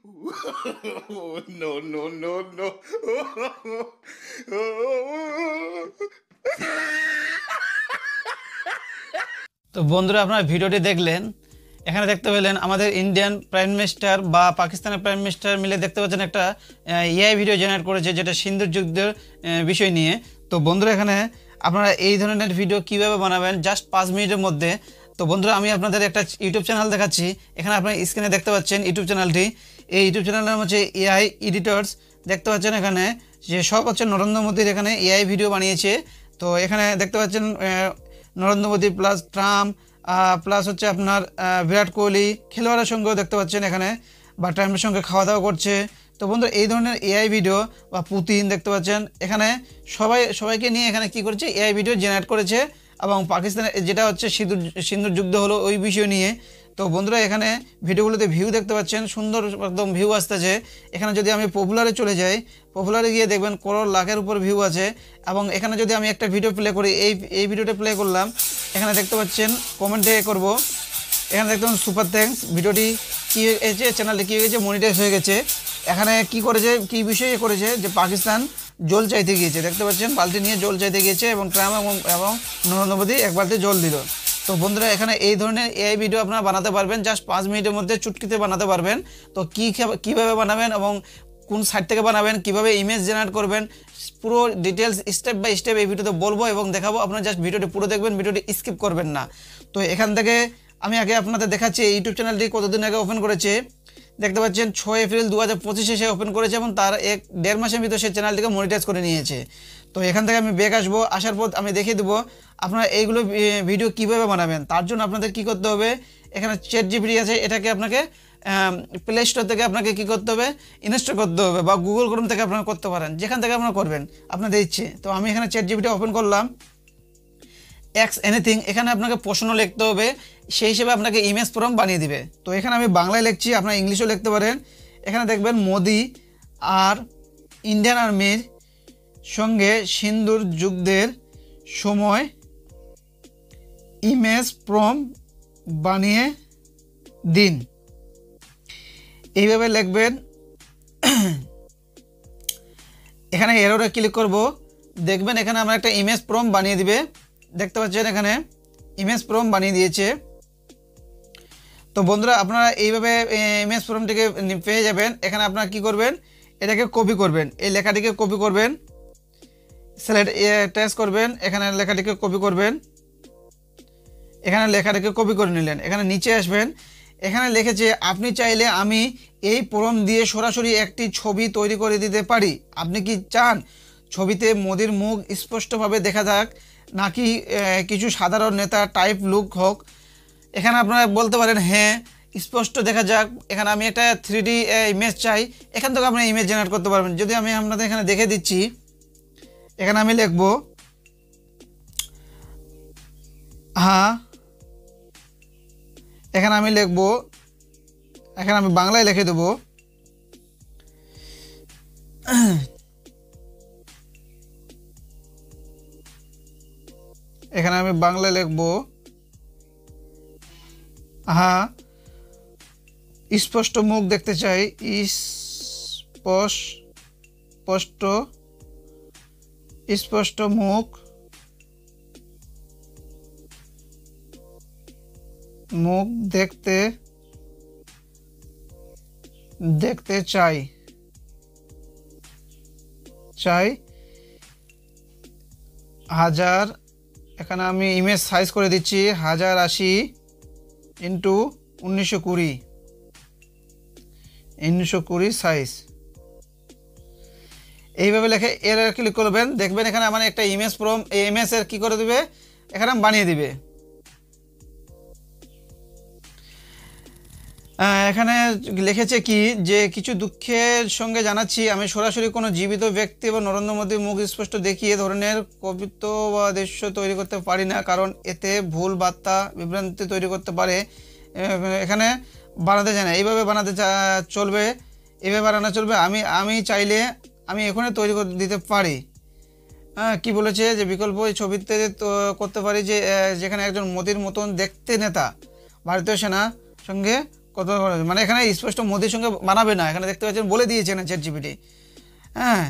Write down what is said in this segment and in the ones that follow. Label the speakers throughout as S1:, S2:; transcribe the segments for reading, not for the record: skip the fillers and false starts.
S1: No, no, no, no.
S2: তো বন্ধুরা, আপনারা ভিডিওটি দেখলেন। এখানে দেখতে পেলেন আমাদের ইন্ডিয়ান প্রাইম মিনিস্টার বা পাকিস্তানের প্রাইম মিনিস্টার মিলে দেখতে পাচ্ছেন একটা এআই ভিডিও জেনারেট করেছে, যেটা সিন্ধুর যুদ্ধের বিষয় নিয়ে। তো বন্ধুরা, এখানে আপনারা এই ধরনের ভিডিও কিভাবে বানাবেন জাস্ট 5 মিনিটের মধ্যে। তো বন্ধুরা, আমি আপনাদের একটা ইউটিউব চ্যানেল দেখাচ্ছি। এখানে আপনারা স্ক্রিনে দেখতে পাচ্ছেন ইউটিউব চ্যানেলটি। এই ইউটিউব চ্যানেলের নাম হচ্ছে এআই এডিটরস। দেখতে পাচ্ছেন এখানে যে সব হচ্ছে নরেন্দ্র মোদীর এখানে এআই ভিডিও বানিয়েছে। তো এখানে দেখতে পাচ্ছেন Narendra Modi plus Trump plus হচ্ছে আপনার বিরাট কোহলি খেলোয়াড়ের সঙ্গেও দেখতে পাচ্ছেন এখানে, বা ট্রাম্পের সঙ্গে খাওয়া দাওয়া করছে। তো বন্ধুরা, এই ধরনের এআই ভিডিও বা পুতিন দেখতে পাচ্ছেন এখানে সবাইকে নিয়ে এখানে কি করেছে, এআই ভিডিও জেনারেট করেছে। এবং পাকিস্তানের যেটা হচ্ছে সিন্ধুর যুদ্ধ হলো ওই বিষয় নিয়ে। তো বন্ধুরা, এখানে ভিডিওগুলোতে ভিউ দেখতে পাচ্ছেন, সুন্দর একদম ভিউ আসতেছে। এখানে যদি আমি পপুলারে চলে যাই, পপুলারে গিয়ে দেখবেন করোড় লাখের উপর ভিউ আছে। এবং এখানে যদি আমি একটা ভিডিও প্লে করি, এই ভিডিওটা প্লে করলাম, এখানে দেখতে পাচ্ছেন কমেন্টে করব, এখানে দেখতে পাচ্ছেন সুপার থ্যাঙ্কস। ভিডিওটি কী হয়েছে, চ্যানেলটি কী হয়ে গেছে, মনিটাইজ হয়ে গেছে। এখানে কি করেছে, কী বিষয়ে করেছে, যে পাকিস্তান জল চাইতে গিয়েছে, দেখতে পাচ্ছেন বালতি নিয়ে জল চাইতে গিয়েছে এবং ট্রাম্প এবং নরেন্দ্র মোদী এক বালতি জল দিল। তো বন্ধুরা, এখানে এই ধরনের এআই ভিডিও আপনারা বানাতে পারবেন জাস্ট 5 মিনিটের মধ্যে, চুটকিতে বানাতে পারবেন। তো কীভাবে বানাবেন এবং কোন সাইট থেকে বানাবেন, কিভাবে ইমেজ জেনারেট করবেন, পুরো ডিটেলস স্টেপ বাই স্টেপ এই ভিডিওতে বলবো এবং দেখাবো। আপনারা জাস্ট ভিডিওটি পুরো দেখবেন, ভিডিওটি স্কিপ করবেন না। তো এখান থেকে আমি আগে আপনাদের দেখাচ্ছি ইউটিউব চ্যানেলটি কতদিন আগে ওপেন করেছে। দেখতে পাচ্ছেন 6 এপ্রিল 2025 সে ওপেন করেছে এবং তার 1-1.5 মাসের ভিতরে সে চ্যানেলটিকে মনিটাইজ করে নিয়েছে। তো এখান থেকে আমি ব্যাক আসবো, আসার পর আমি দেখিয়ে দেবো আপনারা এইগুলো ভিডিও কীভাবে বানাবেন। তার জন্য আপনাদের কী করতে হবে, এখানে ChatGPT আছে, এটাকে আপনাকে প্লে স্টোর থেকে আপনাকে কী করতে হবে, ইনস্টল করতে হবে, বা গুগল ক্রোম থেকে আপনারা করতে পারেন, যেখান থেকে আপনারা করবেন আপনাদের ইচ্ছে। তো আমি এখানে ChatGPT ওপেন করলাম, এক্স এনিথিং, এখানে আপনাকে প্রশ্ন লিখতে হবে, সেই হিসেবে আপনাকে ইমেজ প্রম্পট বানিয়ে দিবে। তো এখানে আমি বাংলায় লিখছি, আপনারা ইংলিশেও লিখতে পারেন। এখানে দেখবেন মোদি আর ইন্ডিয়ান আর্মির সঙ্গে সিন্ধুর যুদ্ধের সময় ইমেজ প্রম্পট বানিয়ে দিন, এইভাবে লিখবেন। এখানে এররে ক্লিক করব, দেখবেন এখানে আমরা একটা ইমেজ প্রম্পট বানিয়ে দিবে। দেখতে পাচ্ছেন এখানে ইমেজ প্রম্পট বানিয়ে দিয়েছে। তো বন্ধুরা, আপনারা এইভাবে ইমেজ প্রম্পটটিকে পেয়ে যাবেন। এখানে আপনারা কি করবেন, এটাকে কপি করবেন, এই লেখাটিকে কপি করবেন, সিলেক্ট টাচ করবেন, এখানে লেখাটিকে কপি করবেন, এখানে লেখাটিকে কপি করে নিলেন। এখানে নিচে আসবেন, এখানে লিখেছে আপনি চাইলে আমি এই প্রম্পট দিয়ে সরাসরি একটি ছবি তৈরি করে দিতে পারি। আপনি কি চান ছবিতে মোদির মুখ স্পষ্টভাবে দেখা যাক, নাকি কিছু সাধারণ নেতা টাইপ লুক হোক? এখানে আপনারা বলতে পারেন হ্যাঁ, স্পষ্ট দেখা যাক। এখানে আমি একটা 3D ইমেজ চাই, এখান থেকে আপনি ইমেজ জেনারেট করতে পারবেন। যদি আমি আপনাদের এখানে দেখে দিচ্ছি, এখানে আমি লিখব হ্যাঁ, এখানে আমি লিখব, এখানে আমি বাংলায় লিখে দেব এখানে আমি বাংলায় লিখব হ্যাঁ, স্পষ্ট মুখ দেখতে চাই, স্পষ্ট মুখ দেখতে চাই। হাজার, এখানে আমি ইমেজ সাইজ করে দিচ্ছি 1080x1920 সাইজ। এইভাবে লিখে এর ক্লিক করবেন, দেখবেন এখানে আমার একটা ইমেজ প্রম্পট, এই ইমেজের কী করে দিবে, এখানে বানিয়ে দিবে। এখানে লিখেছে কি, যে কিছু দুঃখের সঙ্গে জানাচ্ছি আমি সরাসরি কোনো জীবিত ব্যক্তি বা নরেন্দ্র মোদীর মুখ স্পষ্ট দেখিয়ে ধরনের কবিত্ব বা দৃশ্য তৈরি করতে পারি না, কারণ এতে ভুল বার্তা বিভ্রান্তি তৈরি করতে পারে। এখানে বানাতে চায় না, এইভাবে বানাতে চলবে, এইভাবে বানানো চলবে। আমি চাইলে আমি এখানে তৈরি করে দিতে পারি। হ্যাঁ, কী বলেছে, যে বিকল্প এই ছবিতে করতে পারি, যে যেখানে একজন মোদির মতন দেখতে নেতা ভারতীয় সেনা সঙ্গে কতবার মানে এখানে স্পষ্ট মোদির সঙ্গে বানাবে না, এখানে দেখতে পাচ্ছেন বলে দিয়েছে না চ্যাট জিপিটি। হ্যাঁ,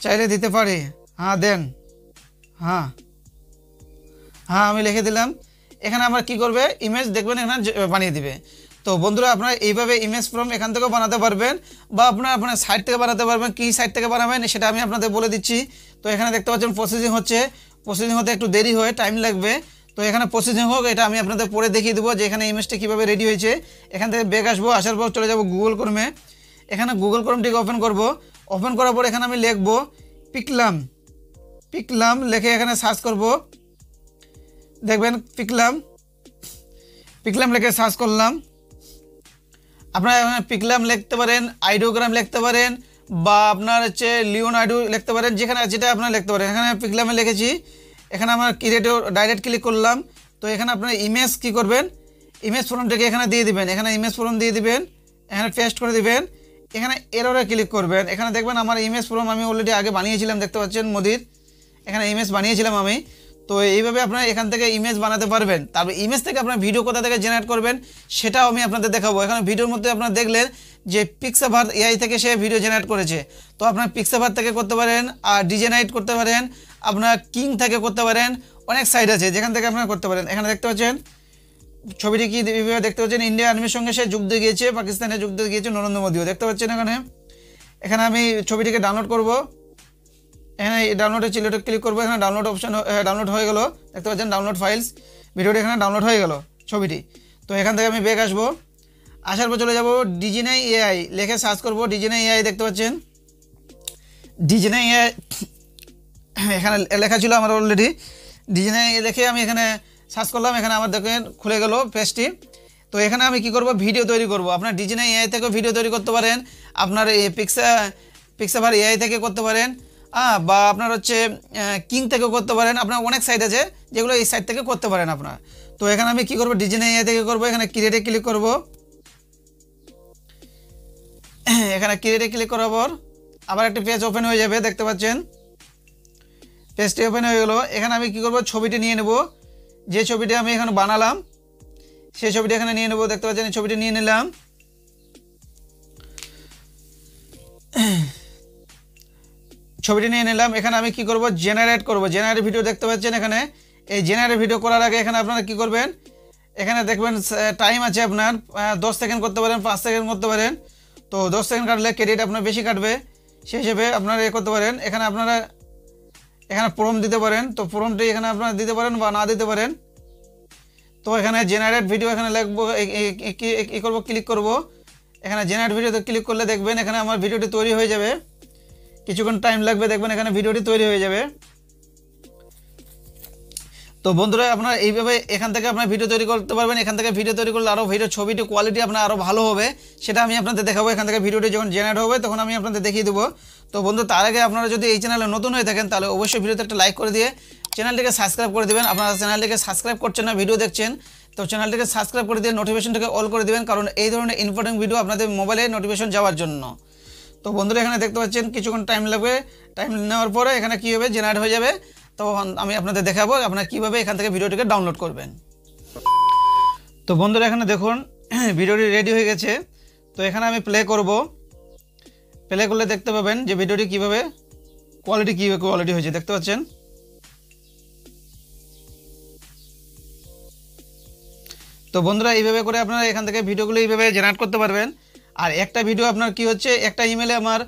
S2: চাইলে দিতে পারি। হ্যাঁ দেন, হ্যাঁ হ্যাঁ আমি লিখে দিলাম। এখানে আমার কি করবে, ইমেজ দেখবেন এখানে বানিয়ে দিবে। তো বন্ধুরা আপনারা এইভাবে ইমেজ ফ্রম এখান থেকেও বানাতে পারবেন, বা আপনার সাইট থেকে বানাতে পারবেন। কী সাইট থেকে বানাবেন সেটা আমি আপনাদের বলে দিচ্ছি। তো এখানে দেখতে পাচ্ছেন প্রসেসিং হচ্ছে, প্রসেসিং হতে একটু দেরি হয়, টাইম লাগবে। তো এখানে প্রসেসিং হোক, এটা আমি আপনাদের পরে দেখিয়ে দেবো যে এখানে ইমেজটা কীভাবে রেডি হয়েছে। এখান থেকে ব্যাক আসবো, আসার পর চলে যাব গুগল ক্রোমে। এখানে গুগল ক্রোমটিকে ওপেন করব। ওপেন করার পর এখানে আমি লিখবো পিকলাম, পিকলাম লিখে এখানে সার্চ করব। দেখবেন পিকলাম, পিকলাম লিখে সার্চ করলাম। আপনারা এখানে পিকলাম লিখতে পারেন, আইডিওগ্রাম লিখতে পারেন, বা আপনার হচ্ছে লিওনার্ডো লিখতে পারেন, যেখানে যেটা আপনারা লিখতে পারেন। এখানে পিকলামে লিখেছি। এখানে আমার ক্রিয়েটে ডাইরেক্ট ক্লিক করলাম। তো এখানে আপনার ইমেজ কি করবেন, ইমেজ ফর্মটাকে এখানে দিয়ে দিবেন। এখানে ইমেজ ফর্ম দিয়ে দিবেন, এখানে পেস্ট করে দিবেন। এখানে এররে ক্লিক করবেন। এখানে দেখবেন আমার ইমেজ ফর্ম আমি অলরেডি আগে বানিয়েছিলাম, দেখতে পাচ্ছেন মোদির এখানে ইমেজ বানিয়েছিলাম আমি। তো এইভাবে আপনারা এখান থেকে ইমেজ বানাতে পারবেন। তারপর ইমেজ থেকে আপনার ভিডিও কোথা থেকে জেনারেট করবেন সেটাও আমি আপনাদের দেখাবো। এখানে ভিডিওর মধ্যে আপনারা দেখলেন যে পিক্সাভার এআই থেকে সে ভিডিও জেনারেট করেছে। তো আপনার পিক্সাভার থেকে করতে পারেন, আর ডিজেনাইট করতে পারেন, আপনার কিং থেকে করতে পারেন, অনেক সাইট আছে যেখান থেকে আপনারা করতে পারেন। এখানে দেখতে পাচ্ছেন ছবিটি কি দেখতে পাচ্ছেন, ইন্ডিয়া আর্মির সঙ্গে সে যুদ্ধ গিয়েছে, পাকিস্তানে যুদ্ধ গিয়েছে নরেন্দ্র মোদিও, দেখতে পাচ্ছেন এখানে। এখানে আমি ছবিটিকে ডাউনলোড করব। এখানে ডাউনলোডে চিলেটে ক্লিক করবো। এখানে ডাউনলোড অপশন ডাউনলোড হয়ে গেল, দেখতে পাচ্ছেন ডাউনলোড ফাইলস, ভিডিওটি এখানে ডাউনলোড হয়ে গেল ছবিটি। তো এখান থেকে আমি ব্যাক আসবো। আসার পর চলে যাব ডিজেনাই এআই লিখে সার্চ করব। ডিজেনাই এআই দেখতে পাচ্ছেন, ডিজেনাই এআই এখানে লেখা ছিল আমার অলরেডি। ডিজেনাই লিখে আমি এখানে সার্চ করলাম। এখানে আমার দেখেন খুলে গেল পেজটি। তো এখানে আমি কি করব, ভিডিও তৈরি করব। আপনার ডিজেনাই এআই থেকেও ভিডিও তৈরি করতে পারেন, আপনার এই পিক্সাভার এআই থেকে করতে পারেন, বা আপনার হচ্ছে কিং থেকেও করতে পারেন। আপনার অনেক সাইট আছে যেগুলো এই সাইট থেকে করতে পারেন আপনার। তো এখানে আমি কি করব, ডিজেনাই এআই থেকে করব। এখানে ক্রিয়েটে ক্লিক করব। এখানে ক্রিয়েটে ক্লিক করার পর আবার একটা পেজ ওপেন হয়ে যাবে, দেখতে পাচ্ছেন পেজটি ওপেন হয়ে গেল। এখানে আমি কি করব, ছবিটি নিয়ে নেব। যে ছবিটি আমি এখানে বানালাম সেই ছবিটি এখানে নিয়ে নেব, দেখতে পাচ্ছেন এই ছবিটি নিয়ে নিলাম। ছবিটি নিয়ে নিলাম। এখানে আমি কি করব, জেনারেট করব। জেনারেট ভিডিও দেখতে পাচ্ছেন এখানে। এই জেনারেট ভিডিও করার আগে এখানে আপনারা কি করবেন, এখানে দেখবেন টাইম আছে আপনার 10 সেকেন্ড করতে পারেন, 5 সেকেন্ড করতে পারেন। তো 10 সেকেন্ড কাটলে ক্রেডিট আপনার বেশি কাটবে, সেই হিসেবে আপনারা করতে পারেন। এখানে আপনারা এখানে প্রম্পট দিতে পারেন। তো প্রম্পটটি এখানে আপনারা দিতে পারেন বা না দিতে পারেন। তো এখানে জেনারেট ভিডিও এখানে লিখবো, কি করব, ক্লিক করব। এখানে জেনারেট ভিডিওতে ক্লিক করলে দেখবেন এখানে আমার ভিডিওটি তৈরি হয়ে যাবে। কিছুক্ষণ টাইম লাগবে, দেখবেন এখানে ভিডিওটি তৈরি হয়ে যাবে। তো বন্ধুরা আপনারা এইভাবে এখান থেকে আপনার ভিডিও তৈরি করতে পারবেন। এখান থেকে ভিডিও তৈরি করলে আরও ভিডিও ছবিটি কোয়ালিটি আপনার আরও ভালো হবে, সেটা আমি আপনাদের দেখাবো। এখান থেকে ভিডিওটি যখন জেনারেট হবে তখন আমি আপনাদের দেখিয়ে দেবো। তো বন্ধু তার আগে আপনারা যদি এই চ্যানেলে নতুন হয়ে থাকেন তাহলে অবশ্যই ভিডিওতে একটা লাইক করে দিয়ে চ্যানেলটিকে সাবস্ক্রাইব করে দেবেন। আপনারা চ্যানেলটিকে সাবস্ক্রাইব করছেন না, ভিডিও দেখছেন, তো চ্যানেলটিকে সাবস্ক্রাইব করে দিয়ে নোটিফিকেশনটাকে অল করে দেবেন, কারণ এই ধরনের ইম্পর্টেন্ট ভিডিও আপনাদের মোবাইলে নোটিফিকেশন যাওয়ার জন্য। তো বন্ধুরা এখানে দেখতে পাচ্ছেন কিছুক্ষণ টাইম লাগবে। টাইম নেওয়ার পরে এখানে কী হবে, জেনারেট হয়ে যাবে। তখন আমি আপনাদের দেখাবো আপনারা কীভাবে এখান থেকে ভিডিওটিকে ডাউনলোড করবেন। তো বন্ধুরা এখানে দেখুন ভিডিওটি রেডি হয়ে গেছে। তো এখানে আমি প্লে করব। প্লে করলে দেখতে পাবেন যে ভিডিওটি কীভাবে কোয়ালিটি হয়েছে, দেখতে পাচ্ছেন। তো বন্ধুরা এইভাবে করে আপনারা এখান থেকে ভিডিওগুলো এইভাবে জেনারেট করতে পারবেন। আর একটা ভিডিও আপনার কি হচ্ছে, একটা ইমেলে আমার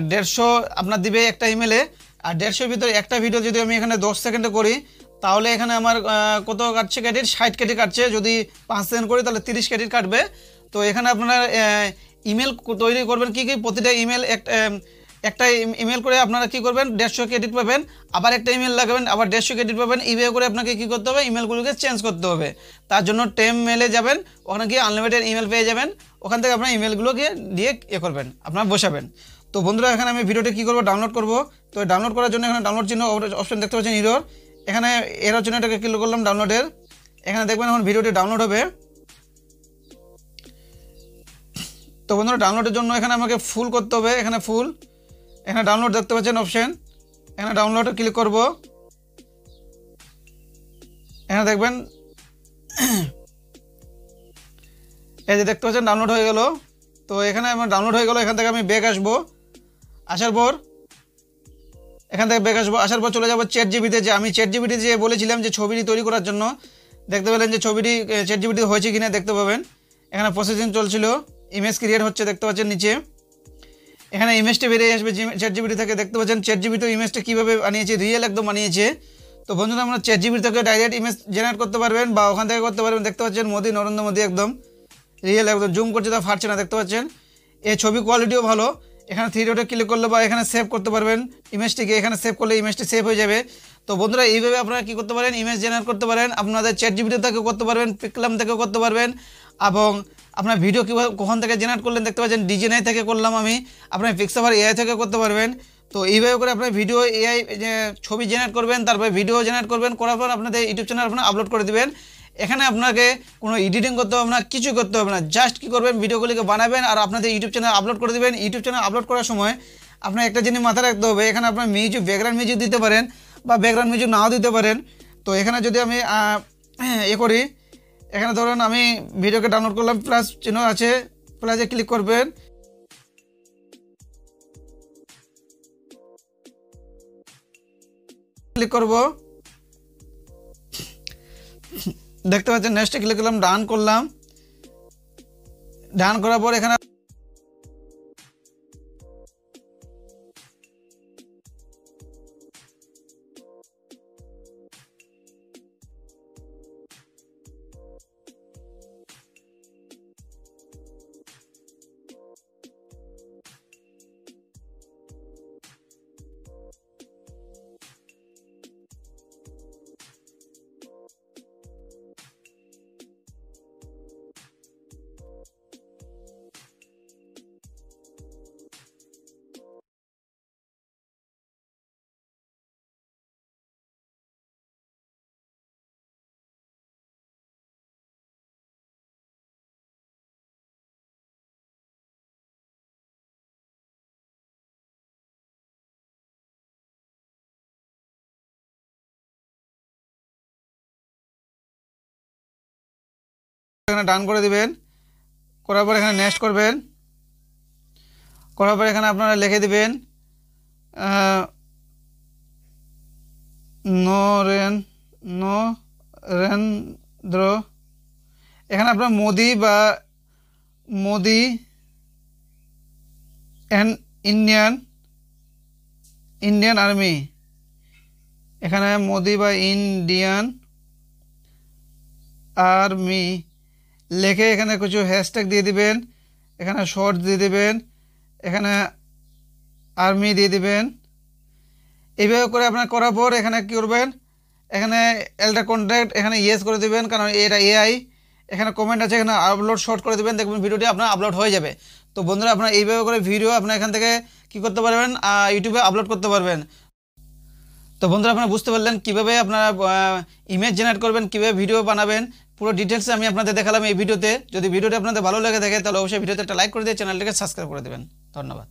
S2: 150 আপনার দিবে একটা ইমেলে। আর 150 ভিতরে একটা ভিডিও যদি আমি এখানে 10 সেকেন্ডে করি তাহলে এখানে আমার কত কাটছে ক্রেডিট, 60 ক্রেডিট কাটছে। যদি 5 সেকেন্ড করি তাহলে 30 ক্রেডিট কাটবে। তো এখানে আপনারা ইমেল তৈরি করবেন কি প্রতিটা ইমেল একটা ইমেল করে আপনারা কি করবেন, 150 ক্রেডিট পাবেন। আবার একটা ইমেল লাগাবেন, আবার 150 ক্রেডিট পাবেন। এইভাবে করে আপনাকে কি করতে হবে, ইমেলগুলোকে চেঞ্জ করতে হবে। তার জন্য টেম মেলে যাবেন, ওখানে গিয়ে আনলিমিটেড ইমেল পেয়ে যাবেন। ওখান থেকে আপনার ইমেলগুলোকে দিয়ে করবেন, আপনারা বসাবেন। তো বন্ধুরা এখানে আমি ভিডিওটি কী করবো, ডাউনলোড করব। তো ডাউনলোড করার জন্য এখানে ডাউনলোড চিহ্ন অপশন দেখতে পাচ্ছেন, এরর। এখানে এরর চিহ্নটাকে ক্লিক করলাম ডাউনলোডের। এখানে দেখবেন এখন ভিডিওটি ডাউনলোড হবে। তো বন্ধুরা ডাউনলোডের জন্য এখানে আমাকে ফুল করতে হবে। এখানে ফুল, এখানে ডাউনলোড দেখতে পাচ্ছেন অপশন, এখানে ডাউনলোডে ক্লিক করব। এখানে দেখবেন এই যে দেখতে পাচ্ছেন ডাউনলোড হয়ে গেল। তো এখানে আমার ডাউনলোড হয়ে গেল। এখান থেকে আমি ব্যাক আসবো, আসার পর এখান থেকে ব্যাক আসবো, আসার পর চলে যাবো চ্যাটজিপিটিতে। যে আমি চ্যাটজিপিটি যে বলেছিলাম যে ছবিটি তৈরি করার জন্য, দেখতে পেলেন যে ছবিটি চ্যাটজিপিটি হয়েছে কিনা দেখতে পাবেন। এখানে প্রসেসিং চলছিল, ইমেজ ক্রিয়েট হচ্ছে দেখতে পাচ্ছেন নিচে। এখানে ইমেজটা বেরিয়ে আসবে চ্যাটজিপিটি থেকে। দেখতে পাচ্ছেন চ্যাটজিপিটি ইমেজটা কীভাবে বানিয়েছে, রিয়েল একদম বানিয়েছে। তো বন্ধুরা আমরা চ্যাটজিপিটি থেকে ডাইরেক্ট ইমেজ জেনারেট করতে পারবেন বা ওখান থেকে করতে পারবেন। দেখতে পাচ্ছেন মোদি, নরেন্দ্র মোদি একদম রিয়েল, একদম জুম করছে তা ফাটছে না, দেখতে পাচ্ছেন। এই ছবি কোয়ালিটিও ভালো। এখানে থ্রি ডটে ক্লিক করলে বা এখানে সেভ করতে পারবেন ইমেজটিকে, এখানে সেভ করলে ইমেজটি সেভ হয়ে যাবে। তো বন্ধুরা এইভাবে আপনারা কী করতে পারেন, ইমেজ জেনারেট করতে পারেন। আপনাদের চ্যাটজিপিটি থেকেও করতে পারবেন, পিকলাম থেকেও করতে পারবেন, এবং আপনার ভিডিও কীভাবে কখন থেকে জেনারেট করলেন দেখতে পাচ্ছেন ডিজেনাই থেকে করলাম আমি, আপনার পিক্সাভার এআই থেকে করতে পারবেন। তো এইভাবে করে আপনার ভিডিও এআই ছবি জেনারেট করবেন, তারপরে ভিডিও জেনারেট করবেন, করার পর আপনাদের ইউটিউব চ্যানেল আপনারা আপলোড করে দেবেন। এখানে আপনাকে কোনো এডিটিং করতে হবে না, কিছু করতে হবে না, জাস্ট কী করবেন ভিডিওগুলিকে বানাবেন আর আপনাদের ইউটিউব চ্যানেল আপলোড করে দেবেন। ইউটিউব চ্যানেল আপলোড করার সময় আপনার একটা জিনিস মাথায় রাখতে হবে, এখানে আপনার মিউজিক, ব্যাকগ্রাউন্ড মিউজিক দিতে পারেন বা ব্যাকগ্রাউন্ড মিউজিক নাও দিতে পারেন। তো এখানে যদি আমি করি, এখানে ধরুন আমি ভিডিওকে ডাউনলোড করলাম, প্লাস চিহ্ন আছে, প্লাসে ক্লিক করবেন, ক্লিক করব, দেখতে পাচ্ছেন নেক্সটে ক্লিক করলাম, ডান করলাম। ডান করার পর এখানে এখানে ডান করে দিবেন, করার পর এখানে নেক্সট করবেন, করার পর এখানে আপনারা লিখে দিবেন নরেন্দ্র। এখানে আপনার মোদি বা মোদি অ্যান্ড ইন্ডিয়ান আর্মি, এখানে মোদি বা ইন্ডিয়ান আর্মি লিখে এখানে কিছু হ্যাশট্যাগ দিয়ে দিবেন, এখানে শর্ট দিয়ে দিবেন, এখানে আর্মি দিয়ে দিবেন। এইভাবে করে আপনার করার পর এখানে কী করবেন, এখানে এলটা কন্ট্যাক্ট এখানে ইয়েস করে দেবেন, কারণ এটা এআই। এখানে কমেন্ট আছে, এখানে আপলোড শর্ট করে দেবেন, দেখবেন ভিডিওটি আপনার আপলোড হয়ে যাবে। তো বন্ধুরা আপনারা এইভাবে করে ভিডিও আপনার এখান থেকে কী করতে পারবেন, ইউটিউবে আপলোড করতে পারবেন। তো বন্ধুরা আপনারা বুঝতে পারলেন কীভাবে আপনারা ইমেজ জেনারেট করবেন, কীভাবে ভিডিও বানাবেন, পুরো ডিটেলসে আমি আপনাদের দেখালাম এই ভিডিওতে। যদি ভিডিওটি আপনাদের ভালো লেগে থাকে তাহলে অবশ্যই ভিডিওতে একটা লাইক করে দিয়ে চ্যানেলটিকে সাবস্ক্রাইব করে দেবেন। ধন্যবাদ।